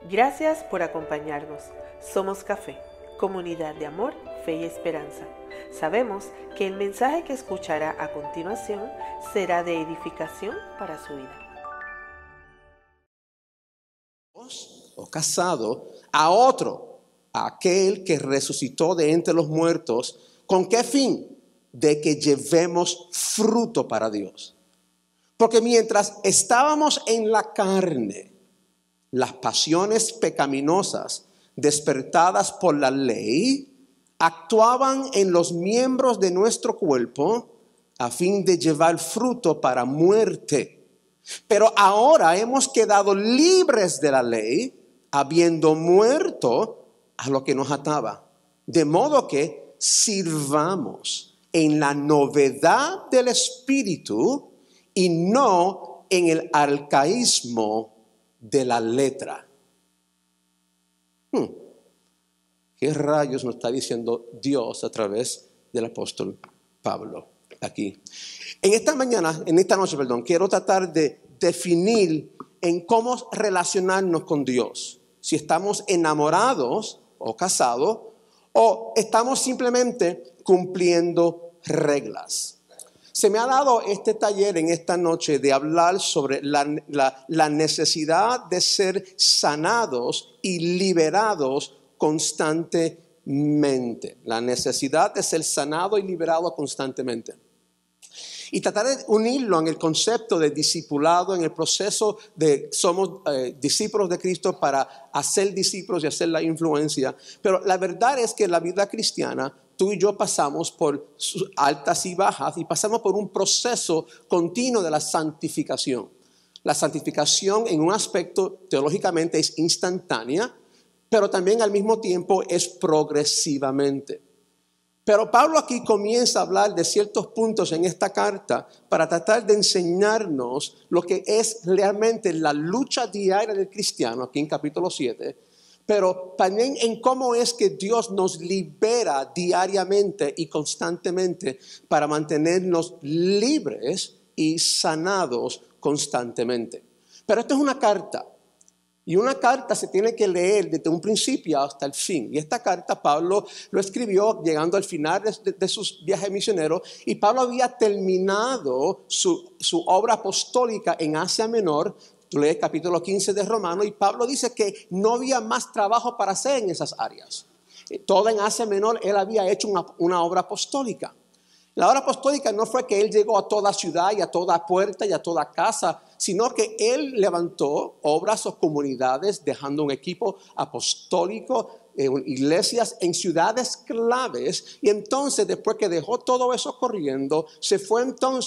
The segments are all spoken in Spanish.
Gracias por acompañarnos. Somos Café, comunidad de amor, fe y esperanza. Sabemos que el mensaje que escuchará a continuación será de edificación para su vida. O casado a otro, a aquel que resucitó de entre los muertos, ¿con qué fin? De que llevemos fruto para Dios. Porque mientras estábamos en la carne, las pasiones pecaminosas despertadas por la ley actuaban en los miembros de nuestro cuerpo a fin de llevar fruto para muerte. Pero ahora hemos quedado libres de la ley, habiendo muerto a lo que nos ataba. De modo que sirvamos en la novedad del espíritu y no en el arcaísmo de la letra. ¿Qué rayos nos está diciendo Dios a través del apóstol Pablo aquí? En esta noche, quiero tratar de definir en cómo relacionarnos con Dios. Si estamos enamorados o casados o estamos simplemente cumpliendo reglas. Se me ha dado este taller en esta noche de hablar sobre la necesidad de ser sanados y liberados constantemente. La necesidad de ser sanado y liberado constantemente. Y tratar de unirlo en el concepto de discipulado, en el proceso de somos discípulos de Cristo para hacer discípulos y hacer la influencia. Pero la verdad es que la vida cristiana, tú y yo pasamos por altas y bajas y pasamos por un proceso continuo de la santificación. La santificación en un aspecto teológicamente es instantánea, pero también al mismo tiempo es progresivamente. Pero Pablo aquí comienza a hablar de ciertos puntos en esta carta para tratar de enseñarnos lo que es realmente la lucha diaria del cristiano, aquí en capítulo 7, pero también en cómo es que Dios nos libera diariamente y constantemente para mantenernos libres y sanados constantemente. Pero esto es una carta. Y una carta se tiene que leer desde un principio hasta el fin. Y esta carta Pablo lo escribió llegando al final de sus viajes misioneros. Y Pablo había terminado su obra apostólica en Asia Menor. Tú lees capítulo 15 de Romanos y Pablo dice que no había más trabajo para hacer en esas áreas. Toda en Asia Menor él había hecho una obra apostólica. La obra apostólica no fue que él llegó a toda ciudad y a toda puerta y a toda casa, sino que él levantó obras o comunidades dejando un equipo apostólico, iglesias en ciudades claves. Y entonces después que dejó todo eso corriendo,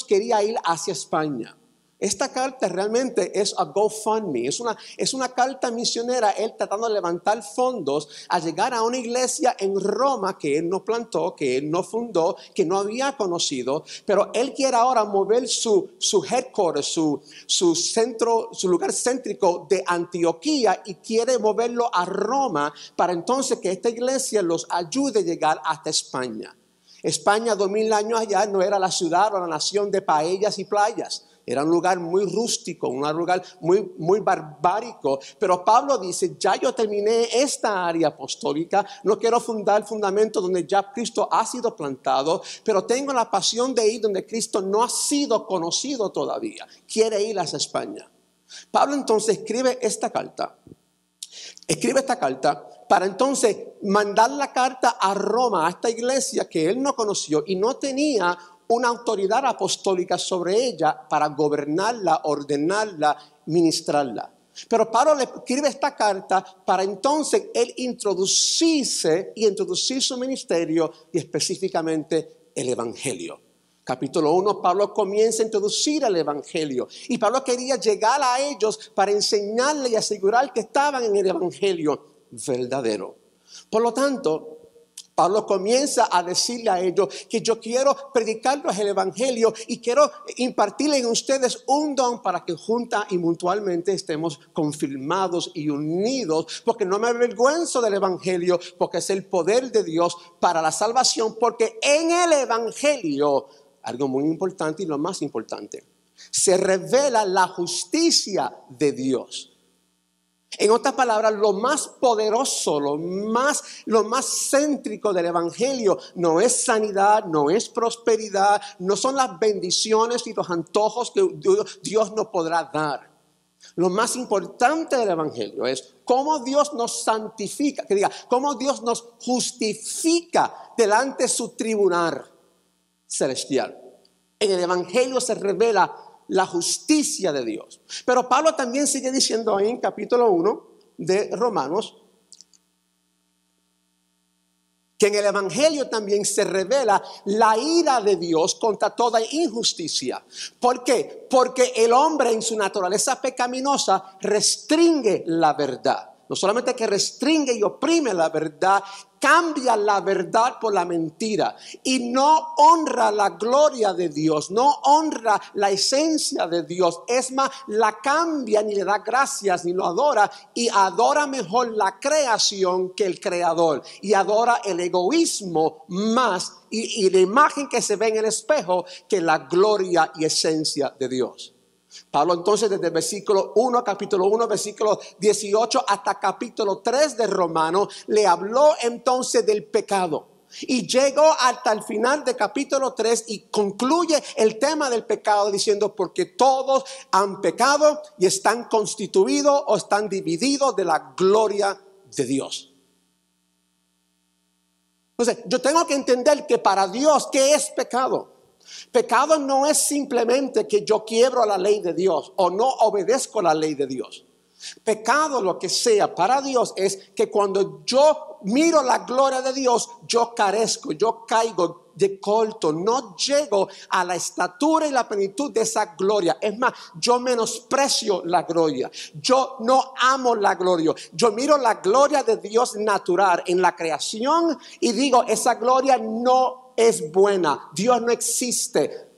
quería ir hacia España. Esta carta realmente es a GoFundMe, es una carta misionera, él tratando de levantar fondos a llegar a una iglesia en Roma que él no plantó, que él no fundó, que no había conocido, pero él quiere ahora mover su headquarters, su centro, su lugar céntrico de Antioquía y quiere moverlo a Roma para entonces que esta iglesia los ayude a llegar hasta España. España 2000 años allá no era la ciudad o la nación de paellas y playas. Era un lugar muy rústico, un lugar muy barbárico. Pero Pablo dice, ya yo terminé esta área apostólica, no quiero fundar fundamentos donde ya Cristo ha sido plantado, pero tengo la pasión de ir donde Cristo no ha sido conocido todavía. Quiere ir hacia España. Pablo entonces escribe esta carta para entonces mandar la carta a Roma, a esta iglesia que él no conoció y no tenía una autoridad apostólica sobre ella para gobernarla, ordenarla, ministrarla. Pero Pablo le escribe esta carta para entonces él introducir su ministerio y específicamente el evangelio. Capítulo 1, Pablo comienza a introducir el evangelio y Pablo quería llegar a ellos para enseñarles y asegurar que estaban en el evangelio verdadero. Por lo tanto, Pablo comienza a decirle a ellos que yo quiero predicarles el evangelio y quiero impartirle en ustedes un don para que juntas y mutuamente estemos confirmados y unidos, porque no me avergüenzo del evangelio, porque es el poder de Dios para la salvación, porque en el evangelio, algo muy importante y lo más importante, se revela la justicia de Dios. En otras palabras, lo más poderoso, lo más céntrico del evangelio no es sanidad, no es prosperidad, no son las bendiciones y los antojos que Dios nos podrá dar. Lo más importante del evangelio es cómo Dios nos santifica, cómo Dios nos justifica delante de su tribunal celestial. En el evangelio se revela la justicia de Dios. Pero Pablo también sigue diciendo ahí en capítulo 1 de Romanos que en el evangelio también se revela la ira de Dios contra toda injusticia. ¿Por qué? Porque el hombre en su naturaleza pecaminosa restringe la verdad. No solamente que restringe y oprime la verdad, cambia la verdad por la mentira y no honra la gloria de Dios, no honra la esencia de Dios. Es más, la cambia, ni le da gracias, ni lo adora, y adora mejor la creación que el creador, y adora el egoísmo más y la imagen que se ve en el espejo que la gloria y esencia de Dios. Pablo entonces desde versículo 1, capítulo 1, versículo 18 hasta capítulo 3 de Romanos le habló entonces del pecado. Y llegó hasta el final de capítulo 3 y concluye el tema del pecado diciendo: porque todos han pecado y están constituidos o están divididos de la gloria de Dios. Entonces yo tengo que entender que para Dios, ¿qué es pecado? Pecado no es simplemente que yo quiebro la ley de Dios o no obedezco la ley de Dios. Pecado, lo que sea para Dios, es que cuando yo miro la gloria de Dios, yo carezco, yo caigo de corto, no llego a la estatura y la plenitud de esa gloria. Es más, yo menosprecio la gloria, yo no amo la gloria. Yo miro la gloria de Dios natural en la creación y digo: esa gloria no es buena, Dios no existe.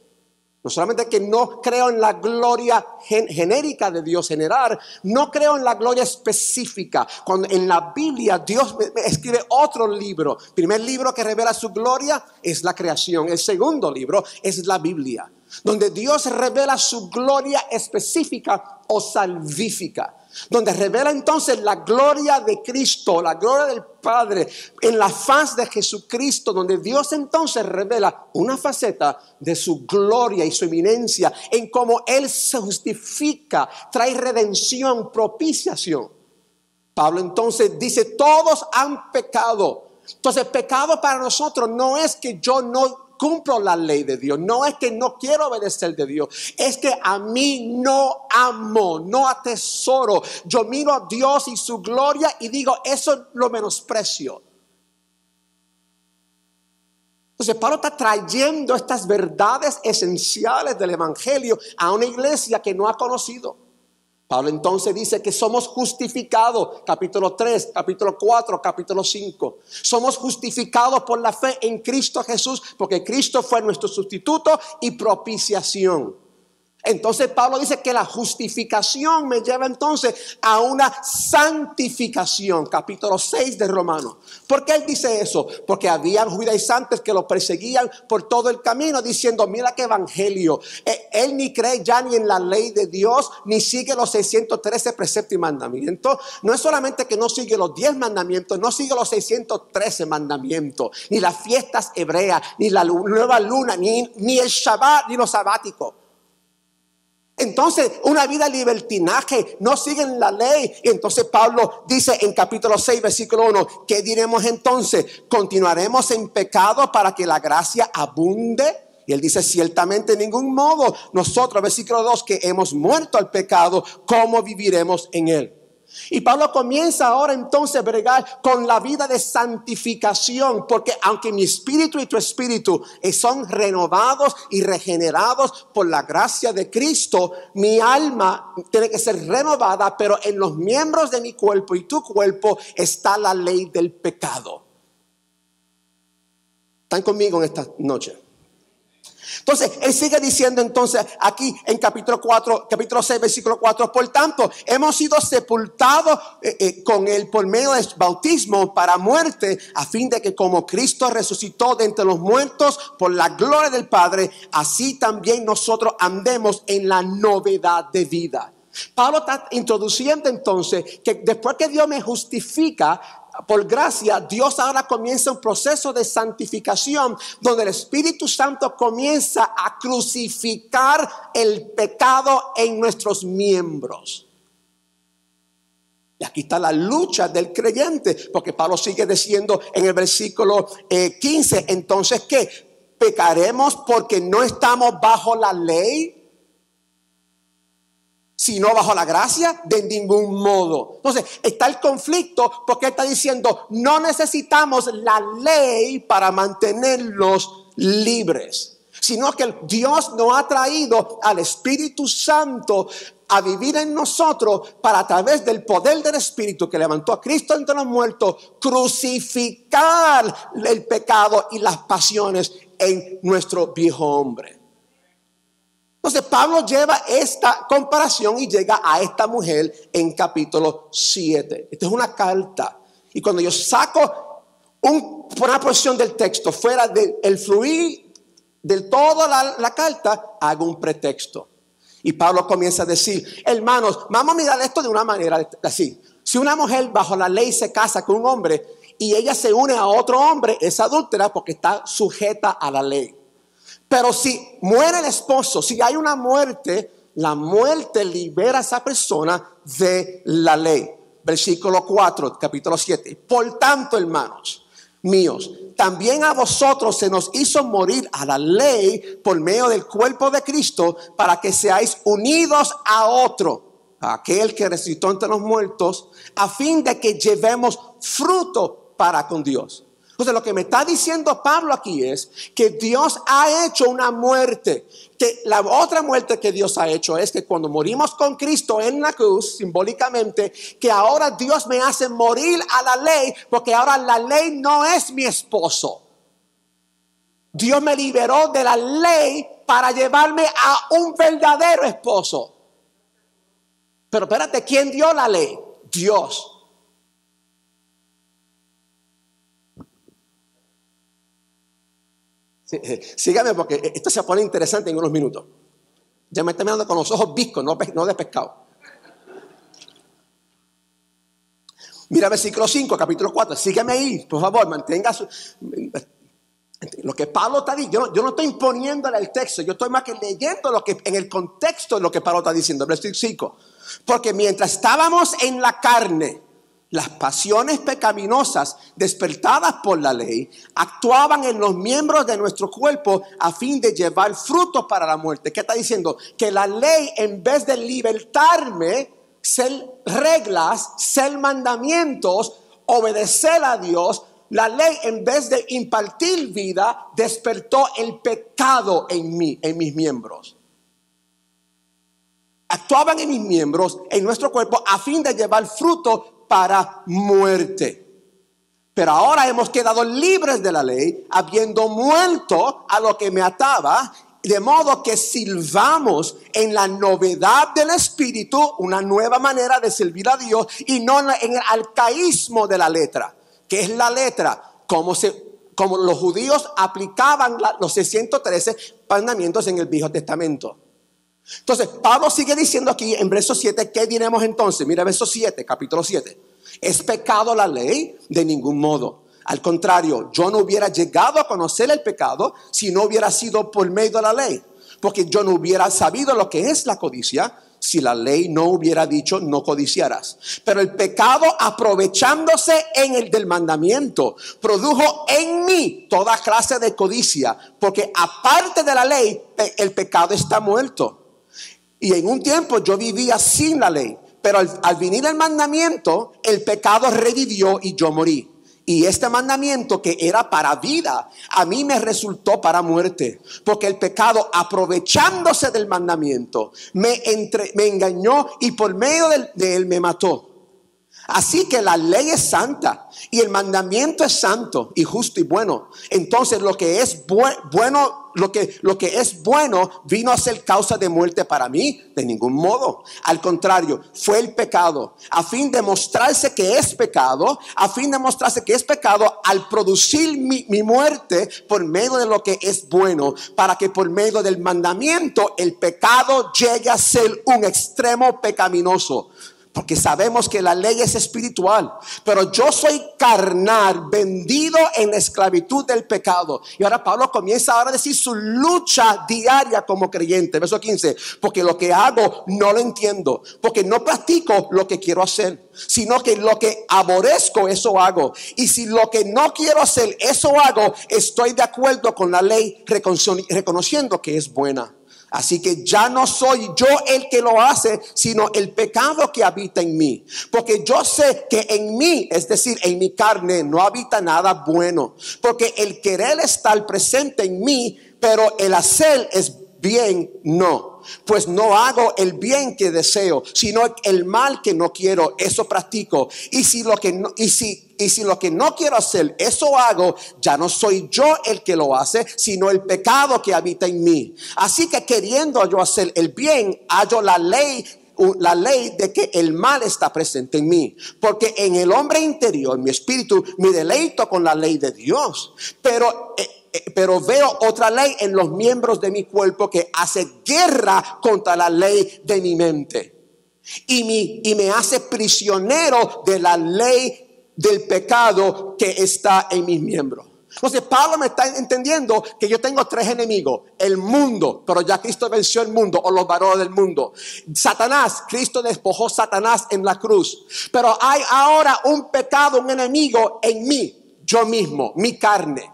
No solamente que no creo en la gloria genérica de Dios general, no creo en la gloria específica. Cuando en la Biblia Dios escribe otro libro. El primer libro que revela su gloria es la creación. El segundo libro es la Biblia, donde Dios revela su gloria específica o salvífica, donde revela entonces la gloria de Cristo, la gloria del Padre en la faz de Jesucristo, donde Dios entonces revela una faceta de su gloria y su eminencia en cómo Él se justifica, trae redención, propiciación. Pablo entonces dice: todos han pecado. Entonces, pecado para nosotros no es que yo no cumplo la ley de Dios, no es que no quiero obedecer de Dios, es que a mí no amo, no atesoro. Yo miro a Dios y su gloria y digo: eso lo menosprecio. Entonces Pablo está trayendo estas verdades esenciales del evangelio a una iglesia que no ha conocido. Pablo entonces dice que somos justificados, capítulo 3, capítulo 4, capítulo 5. Somos justificados por la fe en Cristo Jesús, porque Cristo fue nuestro sustituto y propiciación. Entonces Pablo dice que la justificación me lleva entonces a una santificación, capítulo 6 de Romanos. ¿Por qué él dice eso? Porque había judaizantes que lo perseguían por todo el camino diciendo: mira qué evangelio, él ni cree ya ni en la ley de Dios, ni sigue los 613 preceptos y mandamientos. No es solamente que no sigue los 10 mandamientos, no sigue los 613 mandamientos, ni las fiestas hebreas, ni la nueva luna, ni el Shabbat, ni los sabáticos. Entonces, una vida de libertinaje, no siguen la ley. Y entonces Pablo dice en capítulo 6, versículo 1: ¿qué diremos entonces? ¿Continuaremos en pecado para que la gracia abunde? Y él dice: ciertamente en ningún modo. Nosotros, versículo 2, que hemos muerto al pecado, ¿cómo viviremos en él? Y Pablo comienza ahora entonces a bregar con la vida de santificación, porque aunque mi espíritu y tu espíritu son renovados y regenerados por la gracia de Cristo, mi alma tiene que ser renovada, pero en los miembros de mi cuerpo y tu cuerpo está la ley del pecado. ¿Están conmigo en esta noche? Entonces, él sigue diciendo entonces aquí en capítulo 6, versículo 4: por tanto, hemos sido sepultados con él por medio del bautismo para muerte, a fin de que como Cristo resucitó de entre los muertos por la gloria del Padre, así también nosotros andemos en la novedad de vida. Pablo está introduciendo entonces que después que Dios me justifica por gracia, Dios ahora comienza un proceso de santificación donde el Espíritu Santo comienza a crucificar el pecado en nuestros miembros. Y aquí está la lucha del creyente, porque Pablo sigue diciendo en el versículo 15, entonces ¿qué? ¿Pecaremos porque no estamos bajo la ley, sino bajo la gracia? De ningún modo. Entonces está el conflicto, porque está diciendo no necesitamos la ley para mantenernos libres, sino que Dios nos ha traído al Espíritu Santo a vivir en nosotros para, a través del poder del Espíritu que levantó a Cristo entre los muertos, crucificar el pecado y las pasiones en nuestro viejo hombre. Entonces Pablo lleva esta comparación y llega a esta mujer en capítulo 7. Esta es una carta. Y cuando yo saco una porción del texto fuera del fluir del todo la carta, hago un pretexto. Y Pablo comienza a decir, hermanos, vamos a mirar esto de una manera así. Si una mujer bajo la ley se casa con un hombre y ella se une a otro hombre, es adúltera porque está sujeta a la ley. Pero si muere el esposo, si hay una muerte, la muerte libera a esa persona de la ley. Versículo 4, capítulo 7. Por tanto, hermanos míos, también a vosotros se nos hizo morir a la ley por medio del cuerpo de Cristo, para que seáis unidos a otro, a aquel que resucitó entre los muertos, a fin de que llevemos fruto para con Dios. Entonces lo que me está diciendo Pablo aquí es que Dios ha hecho una muerte, que la otra muerte que Dios ha hecho es que cuando morimos con Cristo en la cruz, simbólicamente, que ahora Dios me hace morir a la ley, porque ahora la ley no es mi esposo. Dios me liberó de la ley para llevarme a un verdadero esposo. Pero espérate, ¿quién dio la ley? Dios. Sígame porque esto se pone interesante en unos minutos. Ya me está mirando con los ojos viscos, no de pescado. Mira versículo 5, capítulo 4. Sígueme ahí, por favor, mantenga lo que Pablo está diciendo. Yo no estoy imponiéndole el texto, yo estoy más que leyendo lo que en el contexto de lo que Pablo está diciendo. Versículo 5. Porque mientras estábamos en la carne, las pasiones pecaminosas despertadas por la ley actuaban en los miembros de nuestro cuerpo a fin de llevar frutos para la muerte. ¿Qué está diciendo? Que la ley, en vez de libertarme, ser reglas, ser mandamientos, obedecer a Dios, la ley, en vez de impartir vida, despertó el pecado en mí, en mis miembros. Actuaban en mis miembros, en nuestro cuerpo, a fin de llevar fruto para muerte. Pero ahora hemos quedado libres de la ley, habiendo muerto a lo que me ataba, de modo que sirvamos en la novedad del Espíritu, una nueva manera de servir a Dios, y no en el arcaísmo de la letra. ¿Qué es la letra? Como los judíos aplicaban los 613 mandamientos en el Viejo Testamento. Entonces Pablo sigue diciendo aquí en verso 7, ¿qué diremos entonces? Mira verso 7, capítulo 7. ¿Es pecado la ley? De ningún modo. Al contrario, yo no hubiera llegado a conocer el pecado si no hubiera sido por medio de la ley, porque yo no hubiera sabido lo que es la codicia si la ley no hubiera dicho no codiciarás. Pero el pecado, aprovechándose en el del mandamiento, produjo en mí toda clase de codicia, porque aparte de la ley el pecado está muerto. Y en un tiempo yo vivía sin la ley, pero al venir el mandamiento, el pecado revivió y yo morí. Y este mandamiento, que era para vida, a mí me resultó para muerte, porque el pecado, aprovechándose del mandamiento, me engañó y por medio de él me mató. Así que la ley es santa y el mandamiento es santo y justo y bueno. Entonces lo que es bueno, lo que es bueno vino a ser causa de muerte para mí, de ningún modo. Al contrario, fue el pecado, a fin de mostrarse que es pecado, al producir mi muerte por medio de lo que es bueno, para que por medio del mandamiento el pecado llegue a ser un extremo pecaminoso. Porque sabemos que la ley es espiritual, pero yo soy carnal, vendido en la esclavitud del pecado. Y ahora Pablo comienza ahora a decir su lucha diaria como creyente. Verso 15, porque lo que hago no lo entiendo, porque no practico lo que quiero hacer, sino que lo que aborrezco, eso hago. Y si lo que no quiero hacer, eso hago, estoy de acuerdo con la ley, reconociendo que es buena. Así que ya no soy yo el que lo hace, sino el pecado que habita en mí. Porque yo sé que en mí, es decir, en mi carne, no habita nada bueno. Porque el querer estar presente en mí, pero el hacer es bien, no. Pues no hago el bien que deseo, sino el mal que no quiero, eso practico. Y si lo que no quiero hacer, eso hago, ya no soy yo el que lo hace, sino el pecado que habita en mí. Así que queriendo yo hacer el bien, hallo la ley de que el mal está presente en mí. Porque en el hombre interior, mi espíritu, me deleito con la ley de Dios. Pero veo otra ley en los miembros de mi cuerpo que hace guerra contra la ley de mi mente. Y me hace prisionero de la ley del pecado que está en mis miembros. Entonces Pablo me está entendiendo que yo tengo tres enemigos: el mundo, pero ya Cristo venció el mundo, o los varones del mundo; Satanás, Cristo despojó a Satanás en la cruz. Pero hay ahora un pecado, un enemigo en mí, yo mismo, mi carne.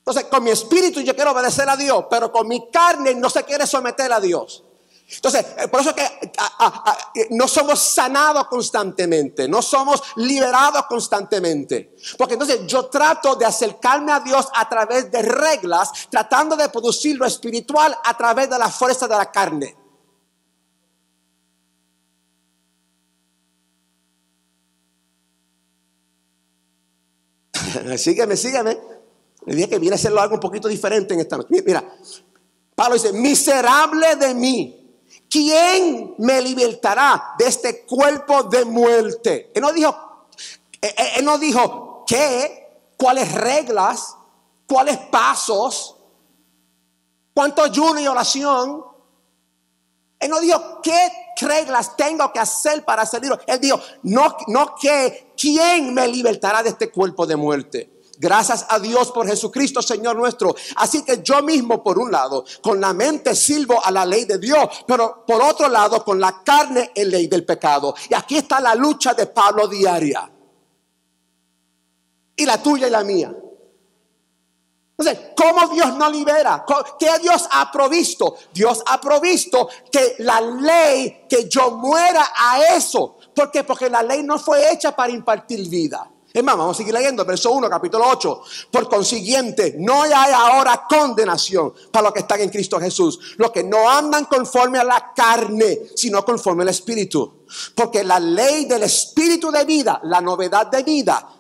Entonces con mi espíritu yo quiero obedecer a Dios, pero con mi carne no se quiere someter a Dios. Entonces, por eso es que no somos sanados constantemente, no somos liberados constantemente. Porque entonces yo trato de acercarme a Dios a través de reglas, tratando de producir lo espiritual a través de la fuerza de la carne. Sígueme. Le dije que viene a hacerlo algo un poquito diferente en esta noche. Mira, Pablo dice: miserable de mí, ¿quién me libertará de este cuerpo de muerte? Él no dijo qué, cuáles reglas, cuáles pasos, cuánto ayuno y oración. Él no dijo qué reglas tengo que hacer para salir. Él dijo no qué, ¿quién me libertará de este cuerpo de muerte? Gracias a Dios por Jesucristo, Señor nuestro. Así que yo mismo, por un lado, con la mente sirvo a la ley de Dios, pero por otro lado, con la carne, en ley del pecado. Y aquí está la lucha de Pablo diaria. Y la tuya y la mía. Entonces, ¿cómo Dios nos libera? ¿Qué Dios ha provisto? Dios ha provisto que la ley, que yo muera a eso. ¿Por qué? Porque la ley no fue hecha para impartir vida. Es más, vamos a seguir leyendo, verso 1, capítulo 8. Por consiguiente, no hay ahora condenación para los que están en Cristo Jesús, los que no andan conforme a la carne, sino conforme al Espíritu. Porque la ley del Espíritu de vida, la novedad de vida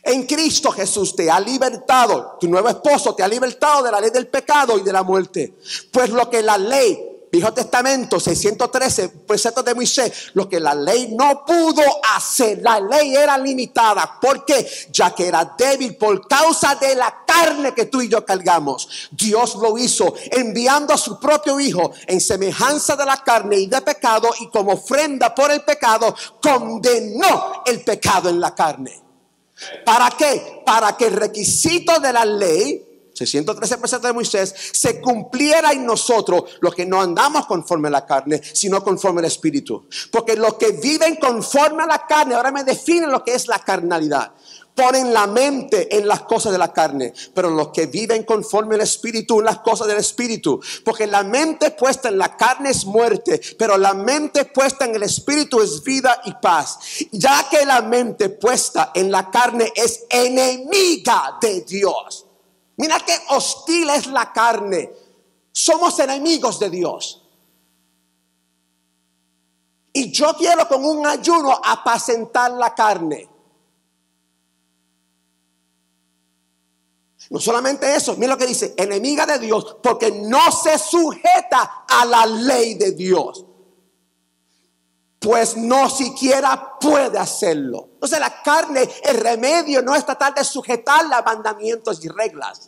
en Cristo Jesús, te ha libertado. Tu nuevo esposo te ha libertado de la ley del pecado y de la muerte. Pues lo que la ley, Viejo Testamento, 613 preceptos de Moisés, lo que la ley no pudo hacer, la ley era limitada. ¿Por qué? Ya que era débil por causa de la carne que tú y yo cargamos. Dios lo hizo enviando a su propio Hijo en semejanza de la carne y de pecado, y como ofrenda por el pecado condenó el pecado en la carne. ¿Para qué? Para que el requisito de la ley, 613 preceptos de Moisés, se cumpliera en nosotros, los que no andamos conforme a la carne, sino conforme al Espíritu. Porque los que viven conforme a la carne, ahora me definen lo que es la carnalidad, ponen la mente en las cosas de la carne, pero los que viven conforme al Espíritu, en las cosas del Espíritu. Porque la mente puesta en la carne es muerte, pero la mente puesta en el Espíritu es vida y paz. Ya que la mente puesta en la carne es enemiga de Dios. Mira qué hostil es la carne. Somos enemigos de Dios. Y yo quiero con un ayuno apacentar la carne. No solamente eso, mira lo que dice, enemiga de Dios, porque no se sujeta a la ley de Dios, pues no siquiera puede hacerlo. Entonces la carne, el remedio no es tratar de sujetarla a mandamientos y reglas.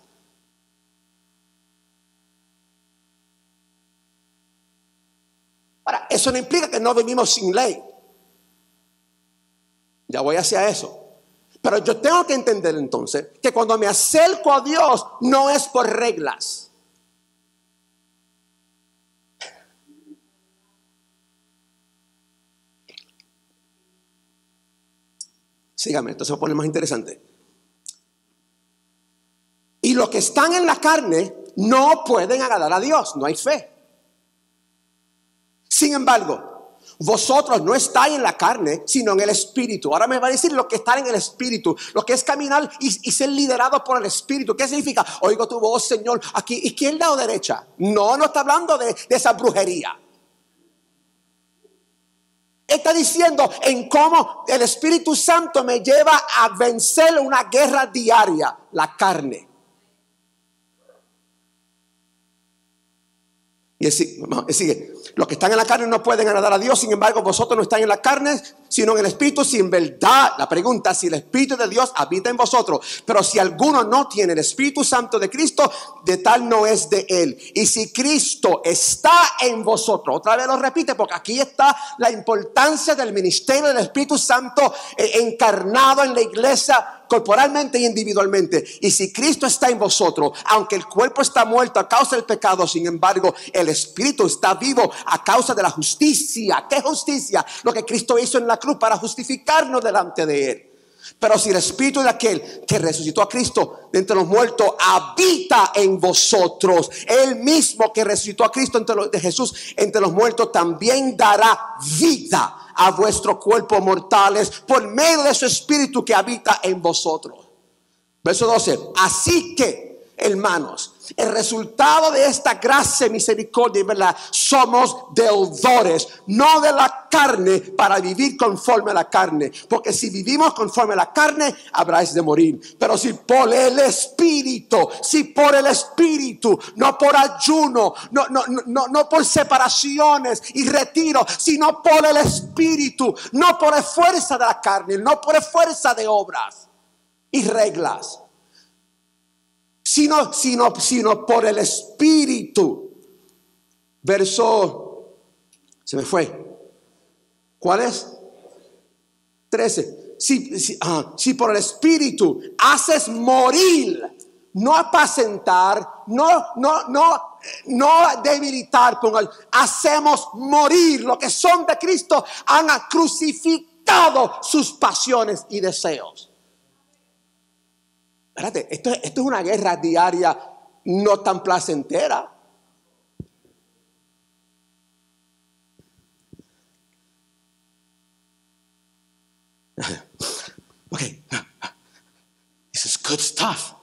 Ahora, eso no implica que no vivimos sin ley. Ya voy hacia eso. Pero yo tengo que entender entonces que cuando me acerco a Dios no es por reglas. Sígame, esto se va a poner más interesante. Y los que están en la carne no pueden agradar a Dios, no hay fe. Sin embargo, vosotros no estáis en la carne, sino en el espíritu. Ahora me va a decir lo que está en el espíritu, lo que es caminar y ser liderado por el espíritu. ¿Qué significa? Oigo tu voz, Señor, aquí, izquierda o derecha. No está hablando de esa brujería. Está diciendo en cómo el Espíritu Santo me lleva a vencer una guerra diaria, la carne. Y sigue. Los que están en la carne no pueden agradar a Dios. Sin embargo, vosotros no estáis en la carne, sino en el Espíritu. Si en verdad, la pregunta, si el Espíritu de Dios habita en vosotros. Pero si alguno no tiene el Espíritu Santo de Cristo, de tal no es de él. Y si Cristo está en vosotros, otra vez lo repite, porque aquí está la importancia del ministerio del Espíritu Santo encarnado en la iglesia, corporalmente y individualmente. Y si Cristo está en vosotros, aunque el cuerpo está muerto a causa del pecado, sin embargo el Espíritu está vivo a causa de la justicia. ¿Qué justicia? Lo que Cristo hizo en la cruz para justificarnos delante de él. Pero si el Espíritu de aquel que resucitó a Cristo de entre los muertos habita en vosotros, él mismo que resucitó a Cristo de Jesús entre los muertos también dará vida a vuestros cuerpos mortales por medio de su Espíritu que habita en vosotros. Verso 12. Así que, hermanos, el resultado de esta gracia y misericordia y verdad, somos deudores, no de la carne, para vivir conforme a la carne. Porque si vivimos conforme a la carne, habráis de morir. Pero si por el Espíritu, no por ayuno, no por separaciones y retiro, sino por el Espíritu, no por fuerza de la carne, no por fuerza de obras y reglas, sino por el Espíritu. Verso, se me fue. ¿Cuál es? 13. Si por el Espíritu haces morir, no apacentar, no debilitar, hacemos morir. Los que son de Cristo han crucificado sus pasiones y deseos. Espérate, esto es una guerra diaria no tan placentera. Okay, this is good stuff.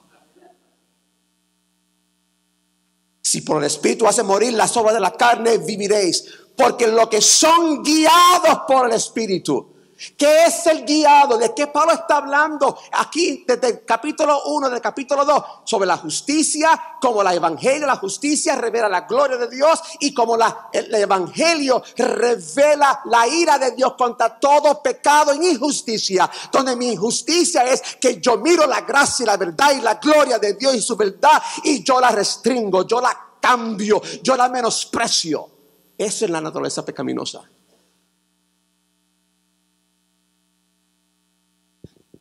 Si por el Espíritu hace morir las obras de la carne, viviréis. Porque los que son guiados por el Espíritu. ¿Qué es el guiado? ¿De qué Pablo está hablando aquí desde el capítulo 1, del capítulo 2? Sobre la justicia, como la evangelio, la justicia revela la gloria de Dios y como el evangelio revela la ira de Dios contra todo pecado e injusticia. Donde mi injusticia es que yo miro la gracia y la verdad y la gloria de Dios y su verdad y yo la restringo, yo la cambio, yo la menosprecio. Eso es la naturaleza pecaminosa.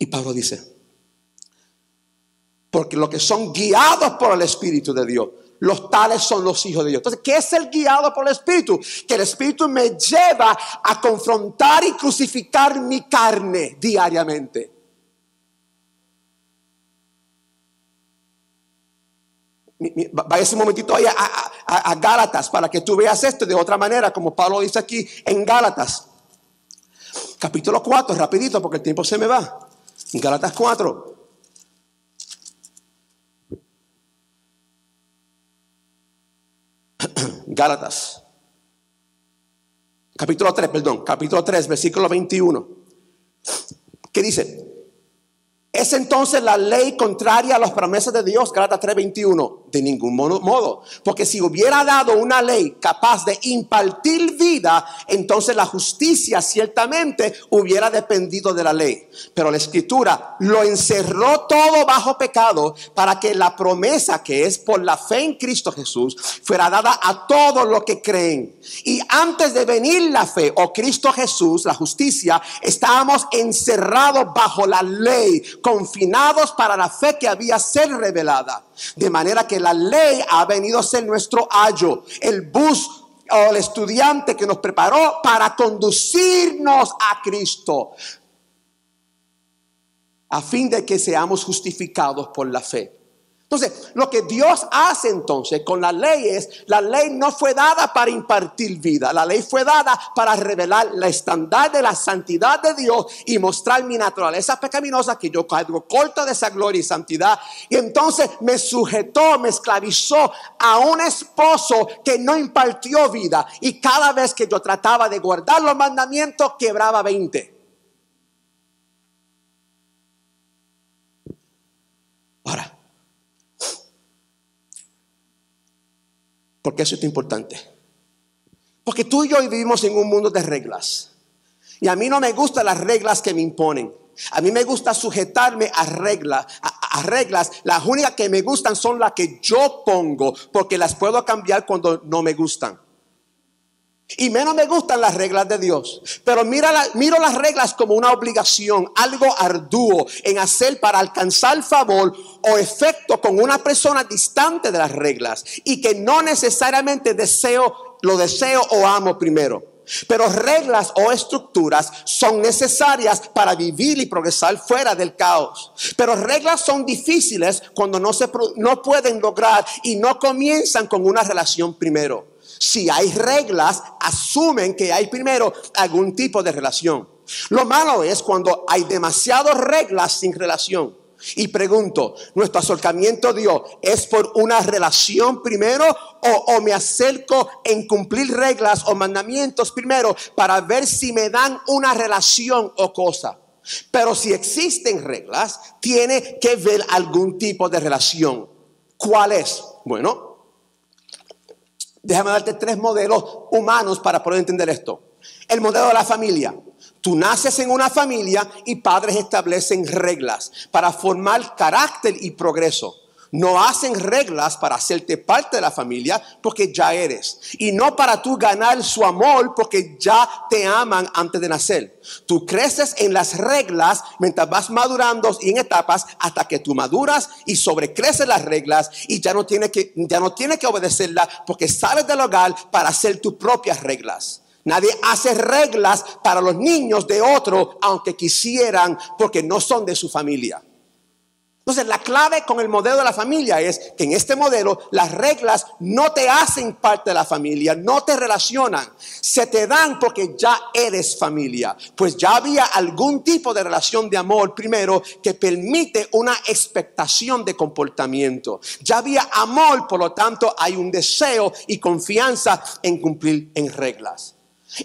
Y Pablo dice, porque los que son guiados por el Espíritu de Dios, los tales son los hijos de Dios. Entonces, ¿qué es el guiado por el Espíritu? Que el Espíritu me lleva a confrontar y crucificar mi carne diariamente. Vaya un momentito ahí a Gálatas para que tú veas esto de otra manera, como Pablo dice aquí en Gálatas. Capítulo 4, rapidito porque el tiempo se me va. Gálatas 4. Gálatas capítulo 3, versículo 21. ¿Qué dice? ¿Es entonces la ley contraria a las promesas de Dios? Gálatas 3:21. De ningún modo. Porque si hubiera dado una ley capaz de impartir vida, entonces la justicia ciertamente hubiera dependido de la ley. Pero la Escritura lo encerró todo bajo pecado para que la promesa, que es por la fe en Cristo Jesús, fuera dada a todos los que creen. Y antes de venir la fe o Cristo Jesús, la justicia, estábamos encerrados bajo la ley, confinados para la fe que había de ser revelada. De manera que la ley ha venido a ser nuestro ayo, el bus o el estudiante que nos preparó para conducirnos a Cristo, a fin de que seamos justificados por la fe. Entonces, lo que Dios hace entonces con la ley es, la ley no fue dada para impartir vida. La ley fue dada para revelar la estándar de la santidad de Dios y mostrar mi naturaleza pecaminosa, que yo caigo corto de esa gloria y santidad. Y entonces me sujetó, me esclavizó a un esposo que no impartió vida. Y cada vez que yo trataba de guardar los mandamientos, quebraba 20. Ahora, ¿por qué eso es importante? Porque tú y yo vivimos en un mundo de reglas. Y a mí no me gustan las reglas que me imponen. A mí me gusta sujetarme a reglas. Las únicas que me gustan son las que yo pongo, porque las puedo cambiar cuando no me gustan. Y menos me gustan las reglas de Dios. Pero miro las reglas como una obligación, algo arduo en hacer para alcanzar favor o efecto con una persona distante de las reglas y que no necesariamente lo deseo o amo primero. Pero reglas o estructuras son necesarias para vivir y progresar fuera del caos. Pero reglas son difíciles cuando no pueden lograr y no comienzan con una relación primero. Si hay reglas, asumen que hay primero algún tipo de relación. Lo malo es cuando hay demasiadas reglas sin relación. Y pregunto, ¿nuestro acercamiento a Dios es por una relación primero o me acerco en cumplir reglas o mandamientos primero para ver si me dan una relación o cosa? Pero si existen reglas, tiene que ver algún tipo de relación. ¿Cuál es? Bueno, déjame darte 3 modelos humanos para poder entender esto. El modelo de la familia. Tú naces en una familia y padres establecen reglas para formar carácter y progreso. No hacen reglas para hacerte parte de la familia porque ya eres. Y no para tú ganar su amor porque ya te aman antes de nacer. Tú creces en las reglas mientras vas madurando y en etapas hasta que tú maduras y sobrecreces las reglas y ya no tienes que obedecerlas porque sales del hogar para hacer tus propias reglas. Nadie hace reglas para los niños de otro aunque quisieran porque no son de su familia. Entonces la clave con el modelo de la familia es que en este modelo las reglas no te hacen parte de la familia, no te relacionan, se te dan porque ya eres familia, pues ya había algún tipo de relación de amor primero que permite una expectación de comportamiento. Ya había amor, por lo tanto hay un deseo y confianza en cumplir en reglas.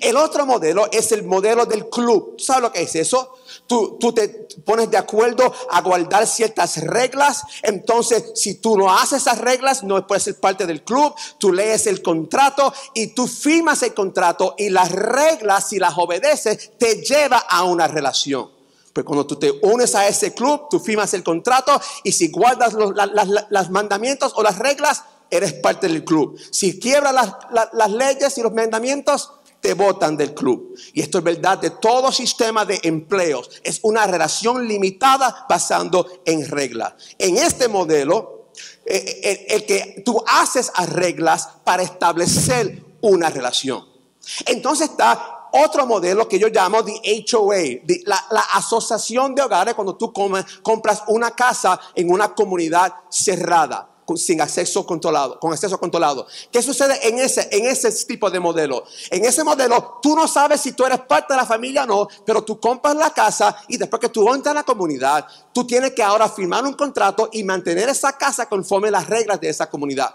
El otro modelo es el modelo del club. ¿Sabes lo que es eso? Tú te pones de acuerdo a guardar ciertas reglas. Entonces, si tú no haces esas reglas, no puedes ser parte del club. Tú lees el contrato y tú firmas el contrato. Y las reglas, si las obedeces, te lleva a una relación. Pues cuando tú te unes a ese club, tú firmas el contrato. Y si guardas los mandamientos o las reglas, eres parte del club. Si quiebras las leyes y los mandamientos, te botan del club. Y esto es verdad de todo sistema de empleos. Es una relación limitada basando en reglas. En este modelo, el que tú haces a reglas para establecer una relación. Entonces está otro modelo que yo llamo the HOA, la asociación de hogares, cuando tú compras una casa en una comunidad cerrada, sin acceso controlado, con acceso controlado. ¿Qué sucede en ese tipo de modelo? En ese modelo, tú no sabes si tú eres parte de la familia o no, pero tú compras la casa y después que tú entras a la comunidad, tú tienes que ahora firmar un contrato y mantener esa casa conforme las reglas de esa comunidad.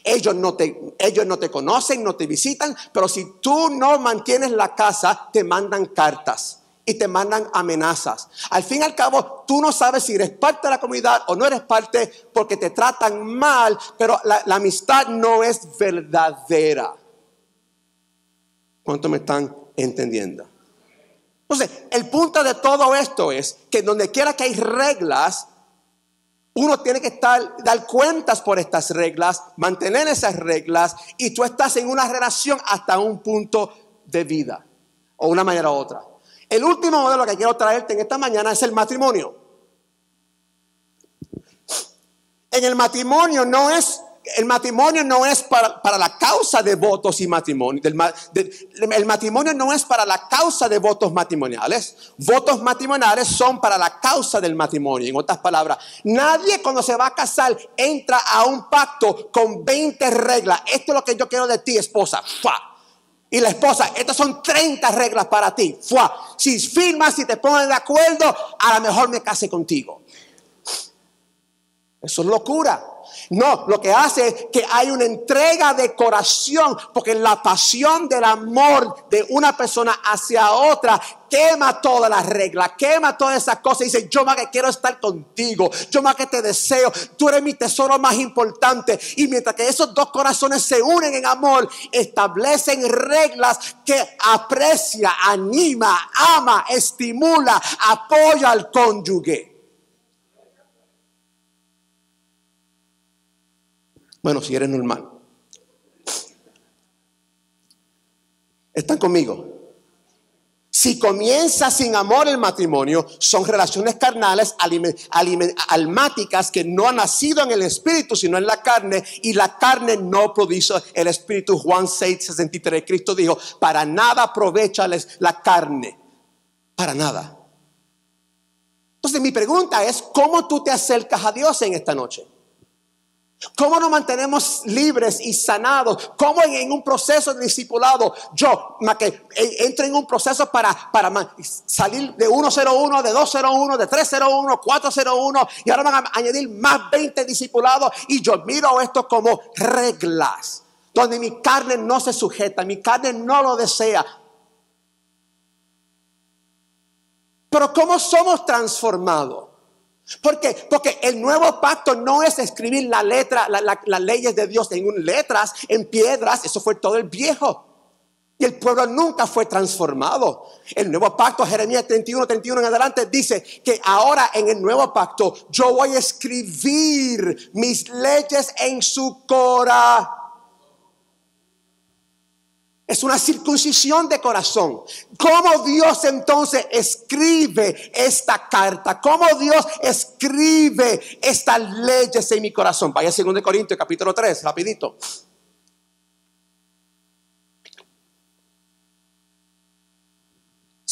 Ellos no te conocen, no te visitan, pero si tú no mantienes la casa, te mandan cartas y te mandan amenazas. Al fin y al cabo, tú no sabes si eres parte de la comunidad o no eres parte porque te tratan mal, pero la amistad no es verdadera. ¿Cuánto me están entendiendo? Entonces, el punto de todo esto es que donde quiera que hay reglas, uno tiene que dar cuentas por estas reglas, mantener esas reglas, y tú estás en una relación hasta un punto de vida, o una manera u otra. El último modelo que quiero traerte en esta mañana es el matrimonio. En el matrimonio no es para la causa de votos y matrimonio. El matrimonio no es para la causa de votos matrimoniales. Votos matrimoniales son para la causa del matrimonio. En otras palabras, nadie cuando se va a casar entra a un pacto con 20 reglas. Esto es lo que yo quiero de ti, esposa. ¡Fua! Y la esposa, estas son 30 reglas para ti. ¡Fua! Si firmas, si te pones de acuerdo, a lo mejor me case contigo. Eso es locura. No, lo que hace es que hay una entrega de corazón, porque la pasión del amor de una persona hacia otra quema todas las reglas, quema todas esas cosas y dice: yo más que quiero estar contigo, yo más que te deseo, tú eres mi tesoro más importante. Y mientras que esos dos corazones se unen en amor, establecen reglas que aprecia, anima, ama, estimula, apoya al cónyuge. Bueno, si eres normal. ¿Están conmigo? Si comienza sin amor el matrimonio, son relaciones carnales, almáticas, que no han nacido en el espíritu, sino en la carne, y la carne no produce el espíritu. Juan 6:63, Cristo dijo: para nada aprovecha la carne, para nada. Entonces mi pregunta es: ¿cómo tú te acercas a Dios en esta noche? ¿Cómo nos mantenemos libres y sanados? ¿Cómo en un proceso de discipulado yo entro en un proceso para salir de 101, de 201, de 301, 401, y ahora van a añadir más 20 discipulados, y yo miro esto como reglas donde mi carne no se sujeta, mi carne no lo desea? Pero ¿cómo somos transformados? ¿Por qué? Porque el nuevo pacto no es escribir las leyes de Dios en letras, en piedras. Eso fue todo el viejo. Y el pueblo nunca fue transformado. El nuevo pacto, Jeremías 31 en adelante, dice que ahora en el nuevo pacto yo voy a escribir mis leyes en su corazón. Es una circuncisión de corazón. ¿Cómo Dios entonces escribe esta carta? ¿Cómo Dios escribe estas leyes en mi corazón? Vaya a 2 Corintios capítulo 3, rapidito.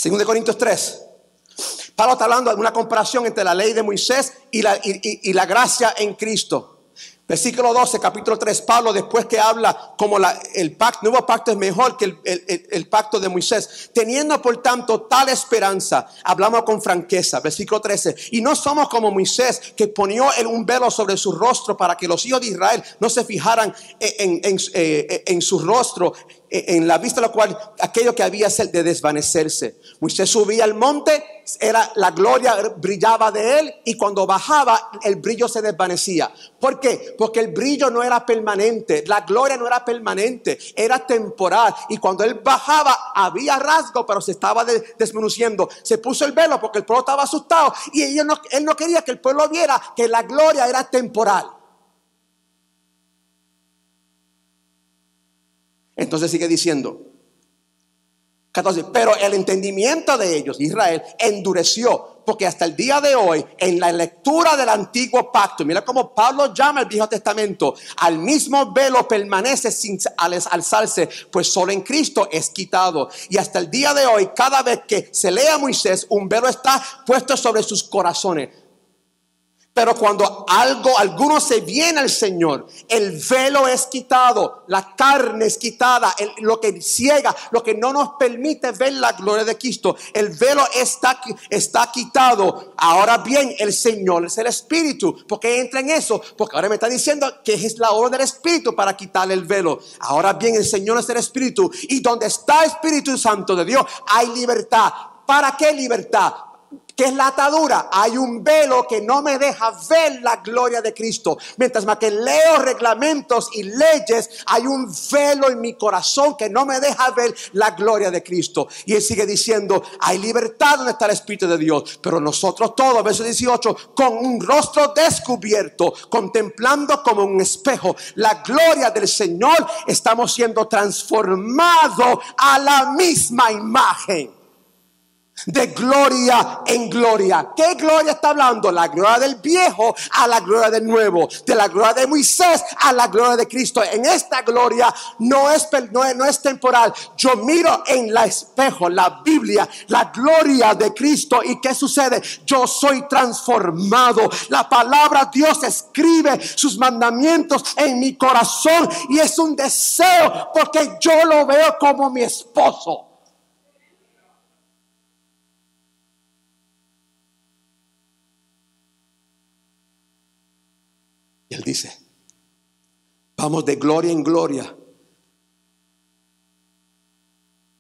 2 Corintios 3. Pablo está hablando de una comparación entre la ley de Moisés y la gracia en Cristo. Versículo 12, capítulo 3, Pablo, después que habla como el nuevo pacto es mejor que el pacto de Moisés, teniendo por tanto tal esperanza, hablamos con franqueza. Versículo 13, y no somos como Moisés, que ponía un velo sobre su rostro para que los hijos de Israel no se fijaran en su rostro, en la vista de lo cual aquello que había de desvanecerse. Moisés subía al monte, la gloria brillaba de él, y cuando bajaba el brillo se desvanecía. ¿Por qué? Porque el brillo no era permanente, la gloria no era permanente, era temporal, y cuando él bajaba había rasgo, pero se estaba desmenuzando. Se puso el velo porque el pueblo estaba asustado, y él no quería que el pueblo viera que la gloria era temporal. Entonces sigue diciendo 14, pero el entendimiento de ellos, Israel, endureció, porque hasta el día de hoy, en la lectura del antiguo pacto, mira cómo Pablo llama el Viejo Testamento, al mismo velo permanece sin alzarse, pues solo en Cristo es quitado. Y hasta el día de hoy, cada vez que se lee a Moisés, un velo está puesto sobre sus corazones. Pero cuando alguno se viene al Señor, el velo es quitado, la carne es quitada, lo que ciega, lo que no nos permite ver la gloria de Cristo, el velo está quitado. Ahora bien, el Señor es el Espíritu. ¿Por qué entra en eso? Porque ahora me está diciendo que es la obra del Espíritu para quitar el velo. Ahora bien, el Señor es el Espíritu, y donde está el Espíritu Santo de Dios hay libertad. ¿Para qué libertad? ¿Qué es la atadura? Hay un velo que no me deja ver la gloria de Cristo. Mientras más que leo reglamentos y leyes, hay un velo en mi corazón que no me deja ver la gloria de Cristo. Y él sigue diciendo, hay libertad donde está el Espíritu de Dios. Pero nosotros todos, verso 18, con un rostro descubierto, contemplando como un espejo la gloria del Señor, estamos siendo transformados a la misma imagen, de gloria en gloria. ¿Qué gloria está hablando? La gloria del viejo a la gloria del nuevo, de la gloria de Moisés a la gloria de Cristo. En esta gloria no es temporal. Yo miro en el espejo, la Biblia, la gloria de Cristo. ¿Y qué sucede? Yo soy transformado. La palabra Dios escribe sus mandamientos en mi corazón, y es un deseo porque yo lo veo como mi esposo. Él dice, vamos de gloria en gloria,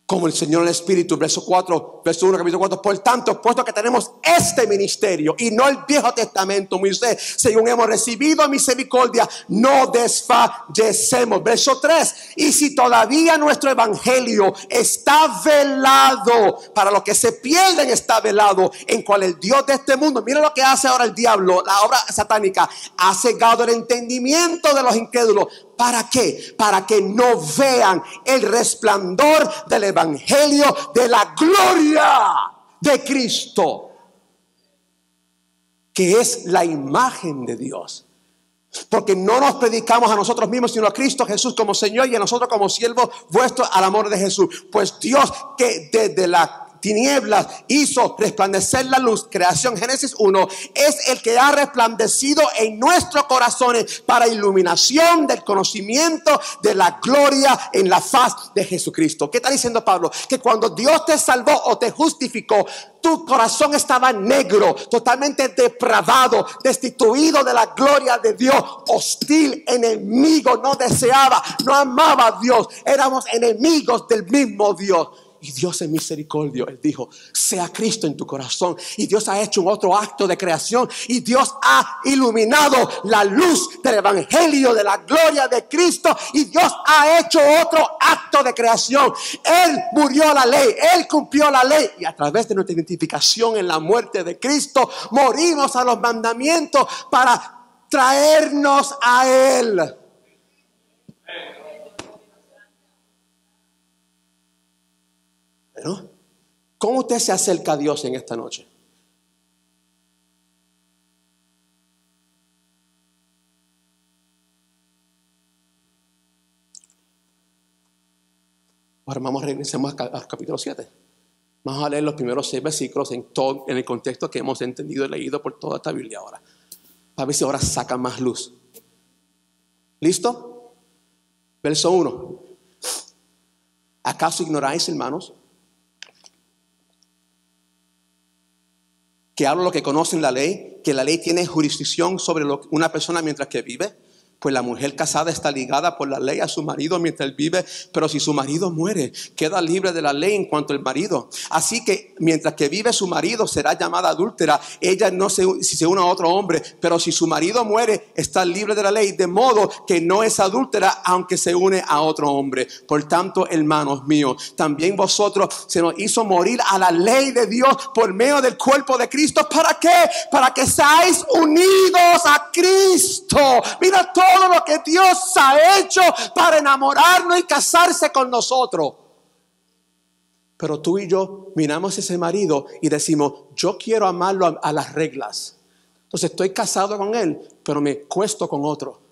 como el Señor en el Espíritu. Verso 1, capítulo 4. Por tanto, puesto que tenemos este ministerio y no el Viejo Testamento, Moisés, según hemos recibido misericordia, no desfallecemos. Verso 3. Y si todavía nuestro evangelio está velado, para los que se pierden está velado, en cual el Dios de este mundo, mira lo que hace ahora el diablo, la obra satánica, ha cegado el entendimiento de los incrédulos. ¿Para qué? Para que no vean el resplandor del evangelio de la gloria de Cristo, que es la imagen de Dios. Porque no nos predicamos a nosotros mismos, sino a Cristo Jesús como Señor, y a nosotros como siervos vuestros al amor de Jesús. Pues Dios, que desde la tinieblas hizo resplandecer la luz, creación, Génesis 1, es el que ha resplandecido en nuestros corazones para iluminación del conocimiento de la gloria en la faz de Jesucristo. ¿Qué está diciendo Pablo? Que cuando Dios te salvó o te justificó, tu corazón estaba negro, totalmente depravado, destituido de la gloria de Dios, hostil, enemigo, no deseaba, no amaba a Dios, éramos enemigos del mismo Dios. Y Dios en misericordia, Él dijo, sea Cristo en tu corazón. Y Dios ha hecho un otro acto de creación. Y Dios ha iluminado la luz del evangelio de la gloria de Cristo. Y Dios ha hecho otro acto de creación. Él murió a la ley, Él cumplió la ley. Y a través de nuestra identificación en la muerte de Cristo, morimos a los mandamientos para traernos a Él. ¿No? ¿Cómo usted se acerca a Dios en esta noche? Ahora regresemos al capítulo 7. Vamos a leer los primeros 6 versículos en el contexto que hemos entendido y leído por toda esta Biblia ahora. Para ver si ahora saca más luz. ¿Listo? Verso 1. ¿Acaso ignoráis, hermanos, que hablo lo que conocen la ley, que la ley tiene jurisdicción sobre una persona mientras que vive? Pues la mujer casada está ligada por la ley a su marido mientras él vive, pero si su marido muere, queda libre de la ley en cuanto al marido. Así que mientras que vive su marido será llamada adúltera. Ella si se une a otro hombre, pero si su marido muere, está libre de la ley, de modo que no es adúltera aunque se une a otro hombre. Por tanto, hermanos míos, también vosotros se nos hizo morir a la ley de Dios por medio del cuerpo de Cristo. ¿Para qué? Para que seáis unidos a Cristo. Mira todo lo que Dios ha hecho para enamorarnos y casarse con nosotros. Pero tú y yo miramos a ese marido y decimos, yo quiero amarlo a las reglas. Entonces estoy casado con él, pero me cuesto con otro.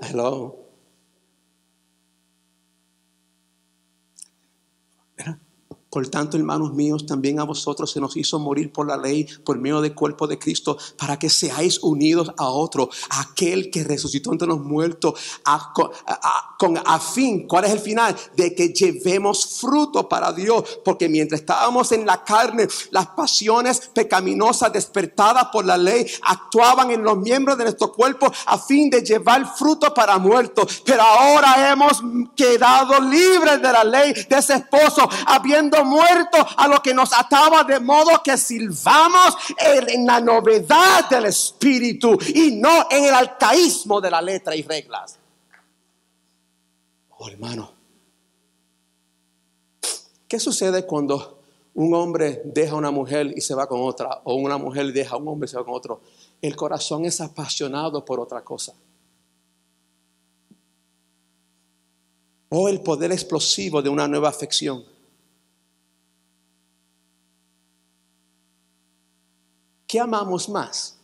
Hello. Por tanto, hermanos míos, también a vosotros se nos hizo morir por la ley, por medio del cuerpo de Cristo, para que seáis unidos a otro, a aquel que resucitó entre los muertos, a fin, ¿cuál es el final? De que llevemos fruto para Dios, porque mientras estábamos en la carne, las pasiones pecaminosas despertadas por la ley actuaban en los miembros de nuestro cuerpo a fin de llevar fruto para muertos. Pero ahora hemos quedado libres de la ley de ese esposo, habiendo muerto a lo que nos ataba, de modo que sirvamos en la novedad del espíritu y no en el arcaísmo de la letra y reglas. Oh, hermano, ¿qué sucede cuando un hombre deja a una mujer y se va con otra, o una mujer deja a un hombre y se va con otro? El corazón es apasionado por otra cosa. O el poder explosivo de una nueva afección. ¿Qué amamos más?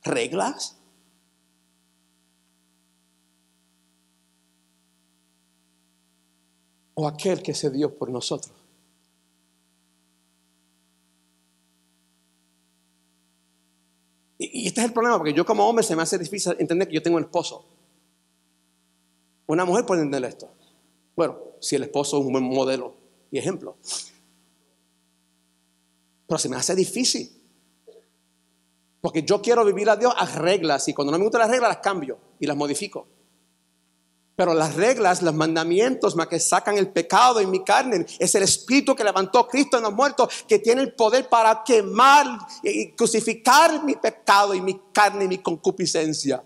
¿Reglas? ¿O aquel que se dio por nosotros? Y este es el problema, porque yo como hombre se me hace difícil entender que yo tengo un esposo. Una mujer puede entender esto. Bueno, si el esposo es un buen modelo y ejemplo. Pero se me hace difícil. Porque yo quiero vivir a Dios a reglas, y cuando no me gustan las reglas las cambio y las modifico. Pero las reglas, los mandamientos más que sacan el pecado en mi carne, es el espíritu que levantó Cristo en los muertos, que tiene el poder para quemar y crucificar mi pecado y mi carne y mi concupiscencia.